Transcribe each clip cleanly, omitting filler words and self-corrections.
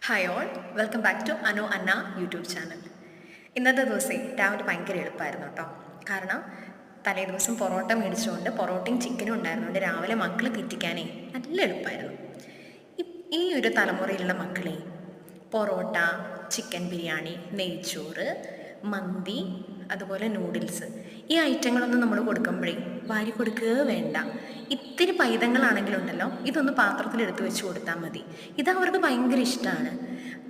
Hi all, welcome back to Anu Anna YouTube channel. ഇന്നത്തെ ദിവസം രാവിലെ ഭയങ്കര എളുപ്പമായിരുന്നു കേട്ടോ. കാരണം തലേ ദിവസം പൊറോട്ട മേടിച്ചുകൊണ്ട് പൊറോട്ടയും ചിക്കനും ഉണ്ടായിരുന്നുകൊണ്ട് രാവിലെ മക്കളെ തെറ്റിക്കാനേ നല്ല എളുപ്പമായിരുന്നു. ഈ ഒരു തലമുറയിലുള്ള മക്കളെ പൊറോട്ട, ചിക്കൻ ബിരിയാണി, നെയ്ച്ചോറ്, മന്തി, അതുപോലെ നൂഡിൽസ്, ഈ ഐറ്റങ്ങളൊന്നും നമ്മൾ കൊടുക്കുമ്പോഴേ വാരി കൊടുക്കുക വേണ്ട. ഇത്തിരി പൈതങ്ങളാണെങ്കിലുണ്ടല്ലോ, ഇതൊന്ന് പാത്രത്തിലെടുത്ത് വെച്ച് കൊടുത്താൽ മതി. ഇതവർക്ക് ഭയങ്കര ഇഷ്ടമാണ്.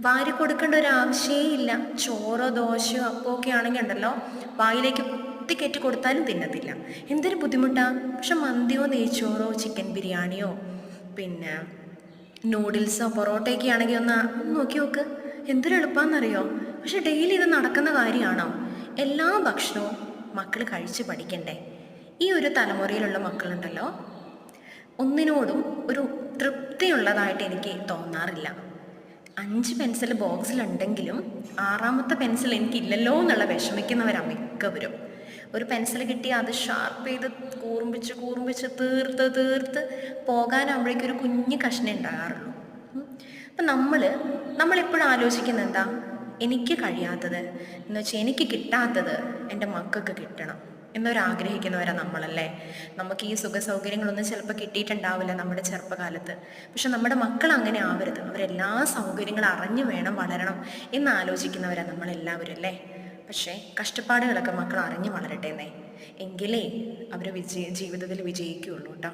വാരി കൊടുക്കേണ്ട ഒരു ആവശ്യമേ ഇല്ല. ചോറോ ദോശയോ അപ്പോ ഒക്കെ ആണെങ്കിൽ ഉണ്ടല്ലോ, വായിലേക്ക് കുത്തിക്കയറ്റി കൊടുത്താലും തിന്നത്തില്ല. എന്തൊരു ബുദ്ധിമുട്ടാണ്. പക്ഷെ മന്തിയോ നെയ്ച്ചോറോ ചിക്കൻ ബിരിയാണിയോ പിന്നെ നൂഡിൽസോ പൊറോട്ടയൊക്കെ ആണെങ്കിൽ ഒന്ന് നോക്കി നോക്ക്, എന്തൊരു എളുപ്പമാണെന്നറിയോ. പക്ഷെ ഡെയിലി ഇത് നടക്കുന്ന കാര്യമാണോ? എല്ലാ ഭക്ഷണവും മക്കൾ കഴിച്ച് പഠിക്കണ്ടേ? ഈ ഒരു തലമുറയിലുള്ള മക്കളുണ്ടല്ലോ, ഒന്നിനോടും ഒരു തൃപ്തിയുള്ളതായിട്ട് എനിക്ക് തോന്നാറില്ല. 5 പെൻസിൽ ബോക്സിലുണ്ടെങ്കിലും 6ാമത്തെ പെൻസിൽ എനിക്കില്ലല്ലോ എന്നുള്ള വിഷമിക്കുന്നവരാണ് മിക്കവരും. ഒരു പെൻസിൽ കിട്ടി അത് ഷാർപ്പ് ചെയ്ത് കൂർമ്പിച്ച് തീർത്ത് പോകാനാകുമ്പോഴേക്കും ഒരു കുഞ്ഞു കഷ്ണം ഉണ്ടാകാറുള്ളൂ. അപ്പം നമ്മളെപ്പോഴും ആലോചിക്കുന്നത് എന്താ? എനിക്ക് കഴിയാത്തത് എന്ന് വെച്ചാൽ എനിക്ക് കിട്ടാത്തത് എൻ്റെ മക്കൾക്ക് കിട്ടണം എന്നൊരാഗ്രഹിക്കുന്നവരാണ് നമ്മളല്ലേ. നമുക്ക് ഈ സുഖ സൗകര്യങ്ങളൊന്നും ചിലപ്പോൾ കിട്ടിയിട്ടുണ്ടാവില്ല നമ്മുടെ ചെറുപ്പകാലത്ത്. പക്ഷെ നമ്മുടെ മക്കൾ അങ്ങനെ ആവരുത്. അവരെല്ലാ സൗകര്യങ്ങളും അറിഞ്ഞു വേണം വളരണം എന്നാലോചിക്കുന്നവരാണ് നമ്മളെല്ലാവരും അല്ലേ. പക്ഷേ കഷ്ടപ്പാടുകളൊക്കെ മക്കൾ അറിഞ്ഞു വളരട്ടെ എന്നേ, എങ്കിലേ അവർ ജീവിതത്തിൽ വിജയിക്കുകയുള്ളൂ കേട്ടോ.